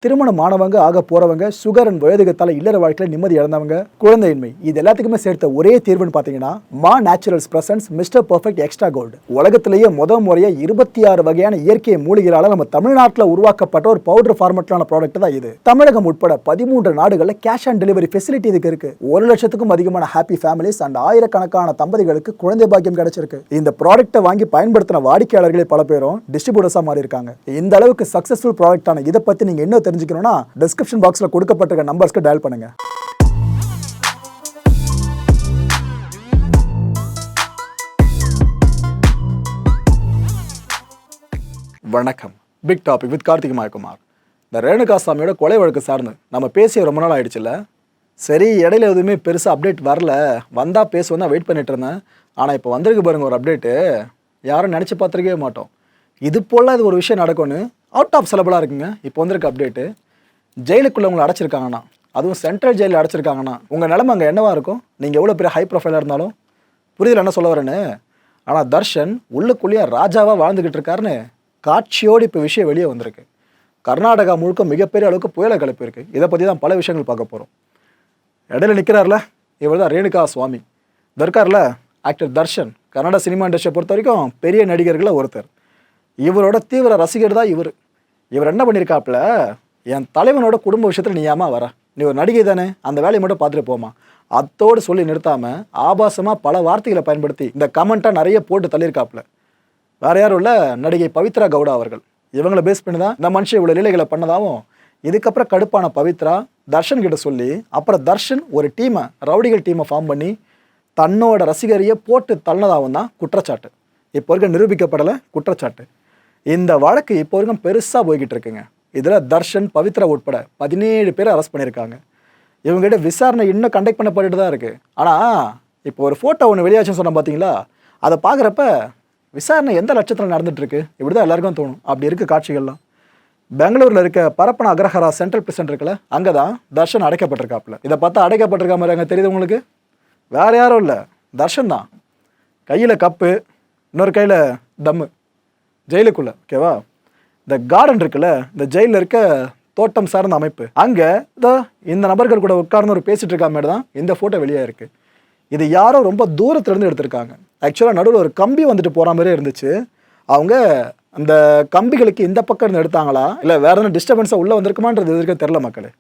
திருமணமானவங்க ஆக போறவங்க sugar and வயதுகத்தால இல்லற வாழ்க்கையில நிம்மதி இழந்தவங்க குழந்தையின்மை இது எல்லாத்துக்குமே சேர்த்த ஒரே தீர்வுன்னு பாத்தீங்கன்னா மா naturals presents mister perfect extra gold. உலகத்திலேயே முறையா 26 வகையான இயற்கை மூலிகளால நம்ம தமிழ்நாட்டில் உருவாக்கப்பட்ட ஒரு பவுடர் ஃபார்மட்லான ப்ராடக்ட் தான் இது. தமிழகம் உட்பட 13 நாடுகள்ல கேஷ் ஆன் டெலிவரி ஃபெசிலிட்டி இதுக்கு இருக்கு. 1 லட்சத்துக்கும் அதிகமான ஹாப்பி ஃபேமிலிஸ் அண்ட் ஆயிரக்கணக்கான தம்பதிகளுக்கு குழந்தை பாக்கியம் கிடைச்சிருக்கு. இந்த ப்ராடக்ட்டை வாங்கி பயன்படுத்தின வாடிக்கையாளர்களே பல பேரும் டிஸ்ட்ரிபியூட்டர்ஸா மாறி இருக்காங்க. இந்த அளவுக்கு சக்சஸ்ஃபுல் ப்ராடக்டான இதை பத்தி நீங்க என்ன தெரிஞ்சுக்கணும்னா டிஸ்கிரிப்ஷன் பாக்ஸ்ல கொடுக்கப்பட்டிருக்க நம்பர்ஸ்க்கு டயல் பண்ணுங்க. வணக்கம். Big topic with Karthik Mayakumar. இந்த ரேணுகா சாமியோட கொலை வழக்கு சார்ந்து நம்ம பேசிய ரொம்ப நாள் ஆயிடுச்சுல்ல. சரி, இடையில எதுவுமே பெருசாக அப்டேட் வரல, வந்தா பேசுவோம் தான் வெயிட் பண்ணிட்டு இருந்தேன். ஆனால் இப்போ வந்திருக்கு பாருங்க ஒரு அப்டேட்டு, யாரும் நினச்சி பார்த்துருக்கவே மாட்டோம். இது போல் இது ஒரு விஷயம் நடக்கும்னு அவுட் ஆஃப் சிலபலாக இருக்குங்க. இப்போ வந்திருக்க அப்டேட்டு, ஜெயிலுக்குள்ளே உங்களை அடைச்சிருக்காங்கன்னா, அதுவும் சென்ட்ரல் ஜெயிலில் அடைச்சிருக்காங்கன்னா உங்கள் நிலைமை அங்கே என்னவா இருக்கும்? நீங்கள் எவ்வளோ பெரிய ஹை ப்ரொஃபைலாக இருந்தாலும். புரியுதில்ல என்ன சொல்ல வரேன்னு? ஆனால் தர்ஷன் உள்ளுக்குள்ளேயே ராஜாவாக வாழ்ந்துக்கிட்டு இருக்காருன்னு காட்சியோடு இப்போ விஷயம் வெளியே வந்திருக்கு. கர்நாடகா முழுக்க மிகப்பெரிய அளவுக்கு புயலை கிளப்பியிருக்கு. இதை பற்றி தான் பல விஷயங்கள் பார்க்க போகிறோம். இடையில நிற்கிறார்ல, இவர் தான் ரேணுகா சுவாமி. இருக்கார்ல ஆக்டர் தர்ஷன், கன்னட சினிமா இண்டஸ்ட்ரியை பொறுத்த வரைக்கும் பெரிய நடிகர்களில் ஒருத்தர். இவரோட தீவிர ரசிகர் தான் இவர். இவர் என்ன பண்ணியிருக்காப்புல, என் தலைவனோட குடும்ப விஷயத்தில் நீ ஏமா வர, நீ ஒரு நடிகை தானே, அந்த வேலையை மட்டும் பார்த்துட்டு போமா, அத்தோடு சொல்லி நிறுத்தாமல் ஆபாசமாக பல வார்த்தைகளை பயன்படுத்தி இந்த கமெண்ட்டாக நிறைய போட்டு தள்ளியிருக்காப்புல. வேற யாரும் இல்லை, நடிகை பவித்ரா கவுடா அவர்கள். இவங்களை பேஸ் பண்ணி தான் இந்த மனுஷன் இவ்வளோ லீலைகளை பண்ணதாகவும், இதுக்கப்புறம் கடுப்பான பவித்ரா தர்ஷன் கிட்ட சொல்லி, அப்புறம் தர்ஷன் ஒரு டீமை, ரவுடிகள் டீமை ஃபார்ம் பண்ணி தன்னோட ரசிகரையே போட்டு தள்ளதாகவும் தான் குற்றச்சாட்டு. இப்போ வரைக்கும் நிரூபிக்கப்படலை குற்றச்சாட்டு. இந்த வழக்கு இப்போ வரைக்கும் பெருசாக போய்கிட்டு இருக்குங்க. இதில் தர்ஷன், பவித்ரா உட்பட 17 பேரை அரெஸ்ட் பண்ணியிருக்காங்க. இவங்ககிட்ட விசாரணை இன்னும் கண்டக்ட் பண்ணப்பட்டு தான் இருக்குது. ஆனால் இப்போ ஒரு ஃபோட்டோ ஒன்று வெளியாச்சுன்னு சொன்னால் பார்த்தீங்களா, அதை பார்க்குறப்ப விசாரணை எந்த லட்சத்தில் நடந்துகிட்ருக்கு இப்படி தான் எல்லாருக்கும் தோணும். அப்படி இருக்குது காட்சிகள்லாம். பெங்களூரில் இருக்க பரப்பன அக்ரஹாரா சென்ட்ரல் பிரிசன் இருக்குல்ல, அங்கே தான் தர்ஷன் அடைக்கப்பட்டிருக்காப்புல. இதை பார்த்தா அடைக்கப்பட்டிருக்க மாதிரி அங்கே தெரியுது உங்களுக்கு? வேறு யாரும் இல்லை, தர்ஷன் தான். கையில் கப்பு, இன்னொரு கையில் தம்மு, ஜெயிலுக்குள்ளே. ஓகேவா? இந்த கார்டன் இருக்குல்ல, இந்த ஜெயிலில் இருக்க தோட்டம் சார்ந்த அமைப்பு, அங்கே இந்த நபர்கள் கூட உட்கார்ந்து ஒரு பேசிட்டு இருக்க மாதிரி தான் இந்த ஃபோட்டோ வெளியே இருக்குது. இது யாரோ ரொம்ப தூரத்துலேருந்து எடுத்திருக்காங்க. ஆக்சுவலாக நடுவில் ஒரு கம்பி வந்துட்டு போகிற மாதிரியே இருந்துச்சு. அவங்க அந்த கம்பிகளுக்கு இந்த பக்கம் இருந்து எடுத்தாங்களா, இல்லை வேற எதுவும் டிஸ்டர்பன்ஸாக உள்ளே வந்திருக்குமான்றது இது வரைக்கும் தெரில மக்களே.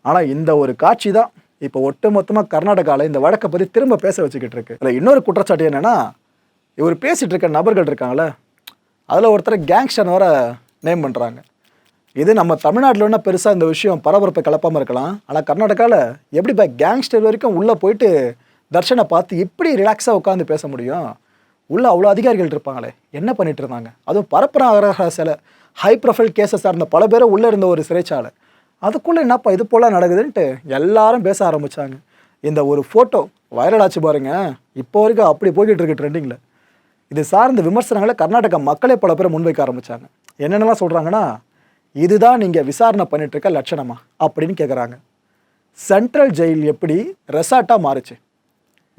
ஆனால் இந்த ஒரு காட்சி தான் இப்போ ஒட்டு மொத்தமாக கர்நாடகாவில் இந்த வழக்கை பற்றி திரும்ப பேச வச்சுக்கிட்டு இருக்கு. இல்லை இன்னொரு குற்றச்சாட்டு என்னென்னா, இவர் பேசிகிட்டு இருக்க நபர்கள் இருக்காங்களே, அதில் ஒருத்தர் கேங்ஸ்டர் வர நேம் பண்ணுறாங்க. இது நம்ம தமிழ்நாட்டில் ஒன்றா பெருசாக இந்த விஷயம் பரபரப்பை கலப்பாமல் இருக்கலாம். ஆனால் கர்நாடகாவில் எப்படி இப்போ கேங்ஸ்டர் வரைக்கும் உள்ளே போயிட்டு தர்ஷனை பார்த்து இப்படி ரிலாக்ஸாக உட்காந்து பேச முடியும்? உள்ளே அவ்வளோ அதிகாரிகள் இருப்பாங்களே, என்ன பண்ணிட்டு இருந்தாங்க? அதுவும் பரப்பன சில ஹை ப்ரொஃபைல் கேஸஸாக இருந்த பல பேரை உள்ளே இருந்த ஒரு சிறைச்சாலை, அதுக்குள்ளே என்னப்பா இது போல் நடக்குதுன்ட்டு எல்லாரும் பேச ஆரம்பித்தாங்க. இந்த ஒரு ஃபோட்டோ வைரல் ஆச்சு பாருங்க, இப்போ வரைக்கும் அப்படி போய்கிட்டு இருக்கு ட்ரெண்டிங்கில். இது சார்ந்த விமர்சனங்களை கர்நாடகா மக்களே பல பேரை முன்வைக்க ஆரம்பித்தாங்க. என்னென்னலாம் சொல்கிறாங்கன்னா, இதுதான் நீங்கள் விசாரணை பண்ணிட்டு இருக்க லட்சணமா அப்படின்னு கேட்குறாங்க. சென்ட்ரல் ஜெயில் எப்படி ரெசார்ட்டாக மாறுச்சு?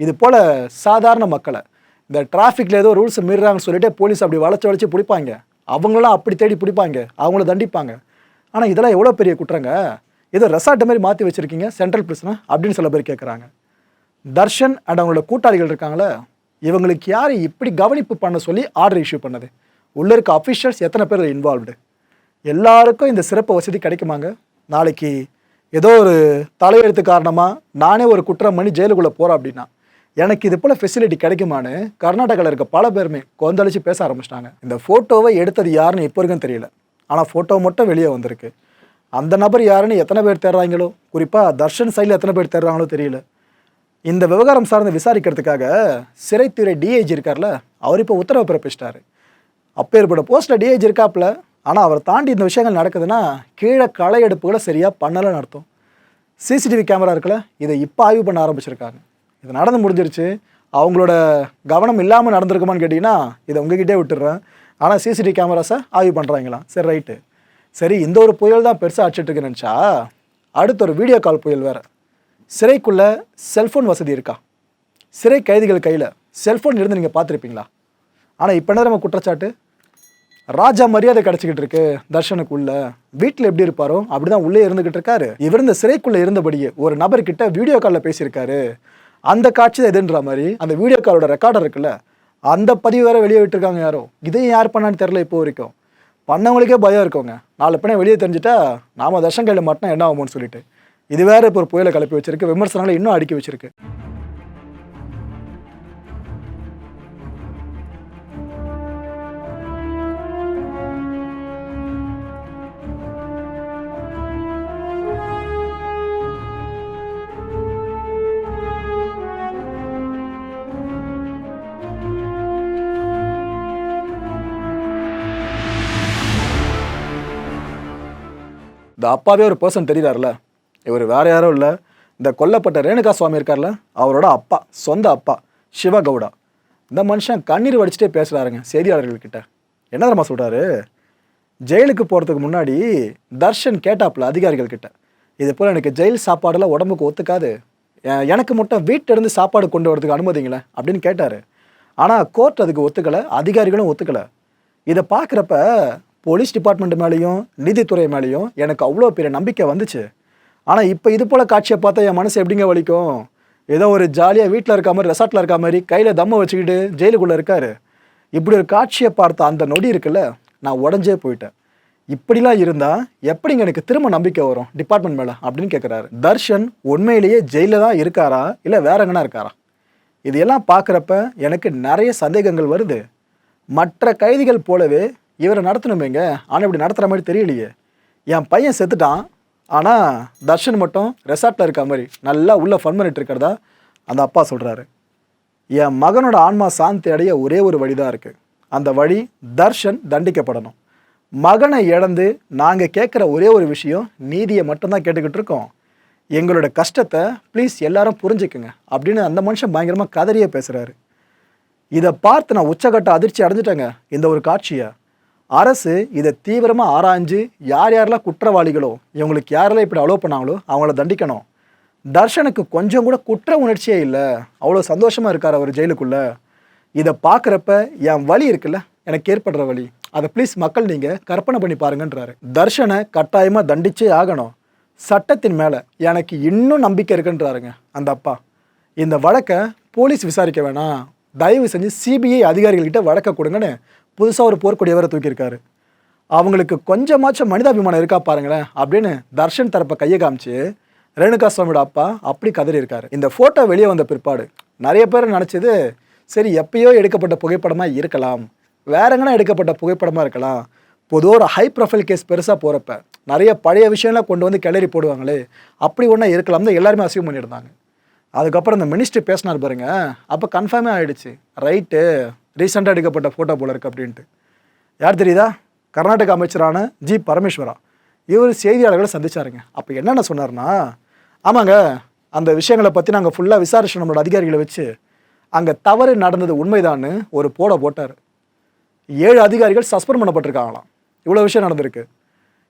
இது போல் சாதாரண மக்களை இந்த டிராஃபிக்கில் ஏதோ ரூல்ஸ் மீறாங்கன்னு சொல்லிட்டு போலீஸ் அப்படி வளைச்சி பிடிப்பாங்க, அவங்களாம் அப்படி தேடி பிடிப்பாங்க, அவங்கள தண்டிப்பாங்க. ஆனால் இதெல்லாம் எவ்வளோ பெரிய குற்றங்க, ஏதோ ரெசார்ட் மாதிரி மாற்றி வச்சுருக்கீங்க சென்ட்ரல் பிரிசனை அப்படின்னு சில பேர் கேட்குறாங்க. தர்ஷன் அண்ட் அவங்களோட கூட்டாளிகள் இருக்காங்களே, இவங்களுக்கு யார் இப்படி கவனிப்பு பண்ண சொல்லி ஆர்டர் இஷ்யூ பண்ணது? உள்ளே இருக்க அஃபிஷியல்ஸ் எத்தனை பேர் இன்வால்வ்டு? எல்லாருக்கும் இந்த சிறப்பு வசதி கிடைக்குமாங்க? நாளைக்கு ஏதோ ஒரு தலையெழுத்து காரணமாக நானே ஒரு குற்றம் பண்ணி ஜெயிலுக்குள்ளே போகிறேன் அப்படின்னா எனக்கு இது போல் ஃபெசிலிட்டி கிடைக்குமான்னு கர்நாடகாவில் இருக்க பல பேருமே கொந்தளிச்சு பேச ஆரம்பிச்சிட்டாங்க. இந்த ஃபோட்டோவை எடுத்தது யாருன்னு இப்போ வரைக்கும் தெரியல. ஆனால் ஃபோட்டோ மட்டும் வெளியே வந்திருக்கு. அந்த நபர் யாருன்னு எத்தனை பேர் தேடுறாங்களோ, குறிப்பாக தர்ஷன் சைடில் எத்தனை பேர் தேடுறாங்களோ தெரியல. இந்த விவகாரம் சார்ந்து விசாரிக்கிறதுக்காக சிறைத்துறை டிஐஜி இருக்கார்ல, அவர் இப்போ உத்தரவு பிறப்பிச்சிட்டாரு. அப்பேற்பட்ட போஸ்ட்டில் டிஐஜி இருக்காப்புல. ஆனால் அவர் தாண்டி இந்த விஷயங்கள் நடக்குதுன்னா கீழே களை எடுப்புகளை சரியாக பண்ணலைன்னு அர்த்தம். சிசிடிவி கேமரா இருக்குல்ல, இதை இப்போ ஆய்வு பண்ண ஆரம்பிச்சிருக்காங்க. இது நடந்து முடிஞ்சிருச்சு. அவங்களோட கவனம் இல்லாமல் நடந்திருக்குமான்னு கேட்டிங்கன்னா இதை உங்ககிட்டே விட்டுடுறேன். ஆனால் சிசிடிவி கேமராஸை ஆய்வு பண்ணுறாங்களாம். சரி, ரைட்டு. சரி, இந்த ஒரு புயல் தான் பெருசாக அடிச்சிட்ருக்குன்னு நினச்சா அடுத்த ஒரு வீடியோ கால் புயல் வேறு. சிறைக்குள்ளே செல்ஃபோன் வசதி இருக்கா? சிறை கைதிகள் கையில் செல்ஃபோன் இருந்து நீங்கள் பார்த்துருப்பீங்களா? ஆனால் இப்போ என்ன நம்ம குற்றச்சாட்டு, ராஜா மரியாதை கிடைச்சிக்கிட்டு இருக்கு தர்ஷனுக்குள்ள. வீட்டில் எப்படி இருப்பாரோ அப்படிதான் உள்ளே இருந்துகிட்டு இருக்காரு. இவர் இந்த சிறைக்குள்ள இருந்தபடியே ஒரு நபர்கிட்ட வீடியோ காலில் பேசியிருக்காரு. அந்த காட்சி தான் எதுன்ற மாதிரி அந்த வீடியோ காலோட ரெக்கார்டர் இருக்குல்ல, அந்த பதிவு வேற வெளியே விட்டுருக்காங்க யாரோ. இதையும் யார் பண்ணான்னு தெரில. இப்போ வரைக்கும் பண்ணவங்களுக்கே பயம் இருக்கவங்க. நாலு பேனை வெளியே தெரிஞ்சுட்டா நாம தர்ஷன் கையில் மாட்டினா என்ன ஆகும்னு சொல்லிட்டு இது வேற இப்போ ஒரு புயலை கிளப்பி வச்சிருக்கு. விமர்சனங்களை இன்னும் அடுக்கி வச்சிருக்கு. இந்த அப்பாவே ஒரு பர்சன் தெரிகிறார்ல, இவர் வேற யாரும் இல்லை, இந்த கொல்லப்பட்ட ரேணுகா சுவாமி இருக்கார்ல அவரோட அப்பா, சொந்த அப்பா சிவகவுடா. இந்த மனுஷன் கண்ணீர் வடிச்சுட்டே பேசுகிறாருங்க செய்தியாளர்கள்கிட்ட. என்ன தெரியுமா சொல்கிறாரு, ஜெயிலுக்கு போகிறதுக்கு முன்னாடி தர்ஷன் கேட்டாப்புல அதிகாரிகள்கிட்ட, இது போல் எனக்கு ஜெயில் சாப்பாடெல்லாம் உடம்புக்கு ஒத்துக்காது, எனக்கு மட்டும் வீட்டிலேருந்து சாப்பாடு கொண்டு வரதுக்கு அனுமதிங்களேன் அப்படின்னு கேட்டார். ஆனால் கோர்ட் அதுக்கு ஒத்துக்கலை, அதிகாரிகளும் ஒத்துக்கலை. இதை பார்க்குறப்ப போலீஸ் டிபார்ட்மெண்ட் மேலேயும் நீதித்துறை மேலேயும் எனக்கு அவ்வளோ பெரிய நம்பிக்கை வந்துச்சு. ஆனால் இப்போ இது போல் காட்சியை பார்த்தா என் மனசு எப்படிங்க வலிக்கும். ஏதோ ஒரு ஜாலியாக வீட்டில் இருக்க மாதிரி ரெசார்ட்டில் இருக்க மாதிரி கையில் தம்மை வச்சுக்கிட்டு ஜெயிலுக்குள்ளே இருக்காரு. இப்படி ஒரு காட்சியை பார்த்த அந்த நொடி இருக்குல்ல, நான் உடஞ்சே போயிட்டேன். இப்படிலாம் இருந்தால் எப்படிங்க எனக்கு திரும்ப நம்பிக்கை வரும் டிபார்ட்மெண்ட் மேலே அப்படின்னு கேட்குறாரு. தர்ஷன் உண்மையிலேயே ஜெயிலில் தான் இருக்காரா இல்லை வேற எங்கன்னா இருக்காரா? இது எல்லாம் பார்க்குறப்ப எனக்கு நிறைய சந்தேகங்கள் வருது. மற்ற கைதிகள் போலவே இவரை நடத்தணுமேங்க, ஆனால் இப்படி நடத்துகிற மாதிரி தெரியலையே. என் பையன் செத்துட்டான், ஆனால் தர்ஷன் மட்டும் ரெசார்ட்டில் இருக்க மாதிரி நல்லா உள்ளே ஃபன் பண்ணிட்டு இருக்கிறதா அந்த அப்பா சொல்கிறாரு. என் மகனோட ஆன்மா சாந்தி அடைய ஒரே ஒரு வழி தான் இருக்குது. அந்த வழி தர்ஷன் தண்டிக்கப்படணும். மகனை இழந்து நாங்கள் கேட்குற ஒரே ஒரு விஷயம் நீதியை மட்டும்தான் கேட்டுக்கிட்டு இருக்கோம். எங்களோட கஷ்டத்தை ப்ளீஸ் எல்லாரும் புரிஞ்சுக்குங்க அப்படின்னு அந்த மனுஷன் பயங்கரமாக கதறியே பேசுகிறாரு. இதை பார்த்து நான் உச்சகட்ட அதிர்ச்சி அடைஞ்சிட்டேங்க. இந்த ஒரு காட்சியை அரசு இதை தீவிரமாக ஆராய்ஞ்சு யார் யாரெல்லாம் குற்றவாளிகளோ, இவங்களுக்கு யாரெல்லாம் இப்படி அலோவ் பண்ணாங்களோ அவங்கள தண்டிக்கணும். தர்ஷனுக்கு கொஞ்சம் கூட குற்ற உணர்ச்சியே இல்லை, அவ்வளோ சந்தோஷமாக இருக்கார் அவர் ஜெயிலுக்குள்ளே. இதை பார்க்குறப்ப என் வலி இருக்குல்ல, எனக்கு ஏற்படுற வலி, அதை ப்ளீஸ் மக்கள் நீங்கள் கற்பனை பண்ணி பாருங்கன்றாரு. தர்ஷனை கட்டாயமாக தண்டிச்சே ஆகணும். சட்டத்தின் மேலே எனக்கு இன்னும் நம்பிக்கை இருக்குன்றாருங்க அந்த அப்பா. இந்த வழக்கை போலீஸ் விசாரிக்க வேணாம், தயவு செஞ்சு சிபிஐ அதிகாரிகள்கிட்ட வழக்க கொடுங்கன்னு புதுசாக ஒரு போர்க்கொடியவரை தூக்கியிருக்காரு. அவங்களுக்கு கொஞ்சமாச்சும் மனிதாபிமானம் இருக்கா பாருங்களேன் அப்படின்னு தர்ஷன் தரப்பை கையை காமிச்சு ரேணுகா சுவாமியோட அப்பா அப்படி கதறி இருக்காரு. இந்த ஃபோட்டோ வெளியே வந்த பிற்பாடு நிறைய பேர் நினச்சது, சரி எப்பயோ எடுக்கப்பட்ட புகைப்படமாக இருக்கலாம், வேற எங்கன்னா எடுக்கப்பட்ட புகைப்படமாக இருக்கலாம். பொதுவாக ஒரு ஹை ப்ரொஃபைல் கேஸ் பெருசாக போகிறப்ப நிறைய பழைய விஷயம்லாம் கொண்டு வந்து கிளறி போடுவாங்களே, அப்படி ஒன்றா இருக்கலாம் தான் எல்லாருமே அசியூம் பண்ணியிருந்தாங்க. அதுக்கப்புறம் இந்த மினிஸ்டர் பேசினார் பாருங்க, அப்போ கன்ஃபார்மே ஆகிடுச்சு, ரைட்டு ரீசெண்டாக எடுக்கப்பட்ட ஃபோட்டோ போல இருக்குது அப்படின்ட்டு. யார் தெரியுதா? கர்நாடக அமைச்சரான ஜி பரமேஸ்வரா. இவர் செய்தியாளர்களை சந்திச்சாருங்க. அப்போ என்னென்ன சொன்னார்னா, ஆமாங்க அந்த விஷயங்களை பற்றி நாங்கள் ஃபுல்லாக விசாரிச்சு நம்மளோட அதிகாரிகளை வச்சு அங்கே தவறு நடந்தது உண்மைதான்னு ஒரு போட்டார். 7 அதிகாரிகள் சஸ்பெண்ட் பண்ணப்பட்டிருக்காங்களாம். இவ்வளோ விஷயம் நடந்திருக்கு.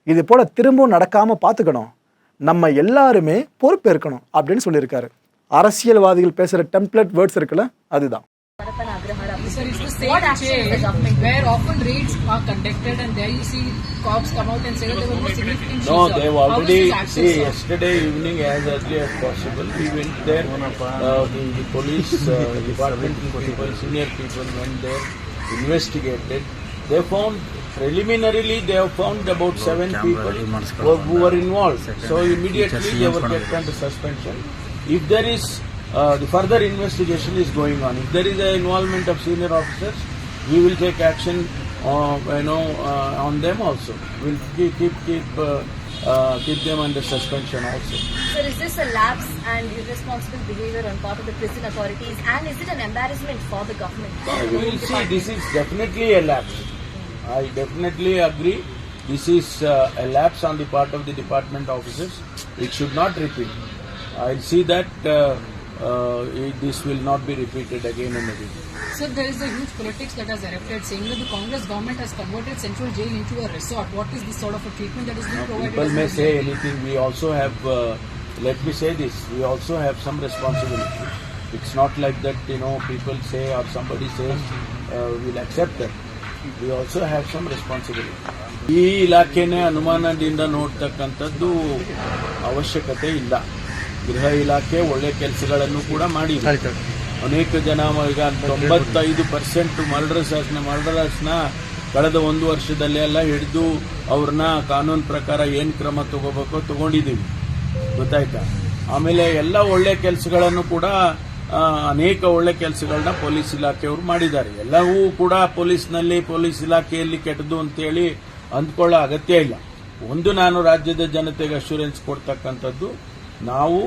இது போல் திரும்பவும் நடக்காமல் பார்த்துக்கணும், நம்ம எல்லாருமே பொறுப்பேற்கணும் அப்படின்னு சொல்லியிருக்காரு. அரசியல்வாதிகள் பேசுகிற டெம்ப்ளேட் வேர்ட்ஸ் இருக்குல்ல, அதுதான். Sir, it's the same chain where often raids are conducted and there you see cops come out and say that there was no significant No, they've already, see, yesterday evening as early as possible, we went there, the police department people, senior people went there, investigated. They found, preliminarily they have found about 7 people who were involved. So immediately they were kept under suspension. If there is the further investigation is going on. If there is an involvement of senior officers, we will take action, on them also. We'll keep them under suspension also. Sir, is this a lapse and irresponsible behavior on part of the prison authorities, and is it an embarrassment for the government? We will see. This is definitely a lapse. I definitely agree. This is a lapse on the part of the department officers. It should not repeat. I'll see that. This will not be repeated again and again. Sir, there is a huge politics that has erupted saying that the Congress government has converted Central Jail into a resort. What is this sort of a treatment that is being provided? People may say anything. We also have, let me say this, we also have some responsibility. It's not like that, people say or somebody says, we'll accept that. we also have some responsibility. ಈ ಇಲಾಖೆನೇ ಅನುಮಾನದಿಂದ ನೋಡ್ತಕ್ಕಂಥದ್ದು ಅವಶ್ಯಕತೆ ಇಲ್ಲ. ಗೃಹ ಇಲಾಖೆ ಒಳ್ಳೆ ಕೆಲಸಗಳನ್ನು ಕೂಡ ಮಾಡಿದೆ. ಅನೇಕ ಜನ ಈಗ 95% ಮರ್ಡರರ್ಸ್ನ ಕಳೆದ 1 ವರ್ಷದಲ್ಲಿ ಎಲ್ಲ ಹಿಡಿದು ಅವ್ರನ್ನ ಕಾನೂನು ಪ್ರಕಾರ ಏನು ಕ್ರಮ ತಗೋಬೇಕೋ ತಗೊಂಡಿದ್ದೀವಿ, ಗೊತ್ತಾಯ್ತಾ. ಆಮೇಲೆ ಎಲ್ಲ ಒಳ್ಳೆ ಕೆಲಸಗಳನ್ನು ಕೂಡ ಅನೇಕ ಒಳ್ಳೆ ಕೆಲಸಗಳನ್ನ ಪೊಲೀಸ್ ಇಲಾಖೆಯವರು ಮಾಡಿದ್ದಾರೆ. ಎಲ್ಲವೂ ಕೂಡ ಪೊಲೀಸ್ ಇಲಾಖೆಯಲ್ಲಿ ಕೆಟ್ಟದು ಅಂತೇಳಿ ಅಂದ್ಕೊಳ್ಳೋ ಅಗತ್ಯ ಇಲ್ಲ. ಒಂದು ನಾನು ರಾಜ್ಯದ ಜನತೆಗೆ ಅಶ್ಯೂರೆನ್ಸ್ ಕೊಡ್ತಕ್ಕಂಥದ್ದು, ನಾವು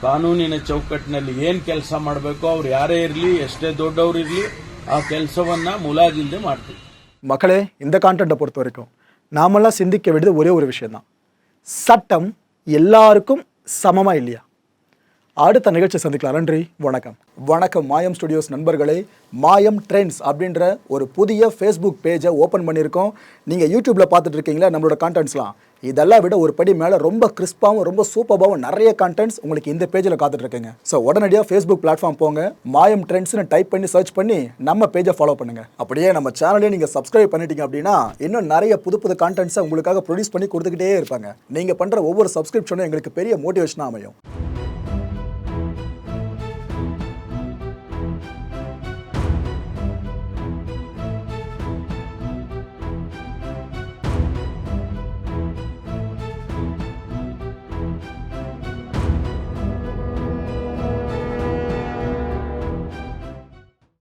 ಕಾನೂನಿನ ಚೌಕಟ್ಟಿನಲ್ಲಿ ಏನು ಕೆಲಸ ಮಾಡಬೇಕೋ ಅವ್ರು ಯಾರೇ ಇರಲಿ, ಎಷ್ಟೇ ದೊಡ್ಡವರು ಇರಲಿ, ಆ ಕೆಲಸವನ್ನ முலாஜில்தே ಮಾಡ್ತೀವಿ. மக்களே, இந்த கான்டென்ட்டை பொறுத்த வரைக்கும் நாமெல்லாம் சிந்திக்க வேண்டியது ஒரே ஒரு விஷயம்தான். சட்டம் எல்லாருக்கும் சமமாக இல்லையா? அடுத்த நிகழ்ச்சி சந்திக்கலாம். நன்றி, வணக்கம். வணக்கம் மாயம் ஸ்டுடியோஸ் நண்பர்களே. மாயம் ட்ரெண்ட்ஸ் அப்படின்ற ஒரு புதிய ஃபேஸ்புக் பேஜை ஓப்பன் பண்ணியிருக்கோம். நீங்கள் யூடியூப்பில் பார்த்துட்டு இருக்கீங்களா நம்மளோட கான்டென்ட்ஸ்லாம். இதெல்லாம் விட ஒரு படி மேலே ரொம்ப கிறிஸ்பாகவும் ரொம்ப சூப்பராகவும் நிறைய கான்டென்ட்ஸ் உங்களுக்கு இந்த பேஜில் காத்துட்ருக்குங்க. ஸோ உடனடியாக ஃபேஸ்புக் பிளாட்ஃபார்ம் போங்க, மாயம் ட்ரெண்ட்ஸ்னு டைப் பண்ணி சர்ச் பண்ணி நம்ம பேஜை ஃபாலோ பண்ணுங்கள். அப்படியே நம்ம சேனலையும் நீங்கள் சப்ஸ்கிரைப் பண்ணிட்டீங்க அப்படின்னா இன்னும் நிறைய புது கான்டென்ட்ஸை உங்களுக்காக ப்ரொடியூஸ் பண்ணி கொடுத்துக்கிட்டே இருப்பாங்க. நீங்கள் பண்ணுற ஒவ்வொரு சப்ஸ்கிரிப்ஷனும் எங்களுக்கு பெரிய மோட்டிவேஷனாக அமையும்.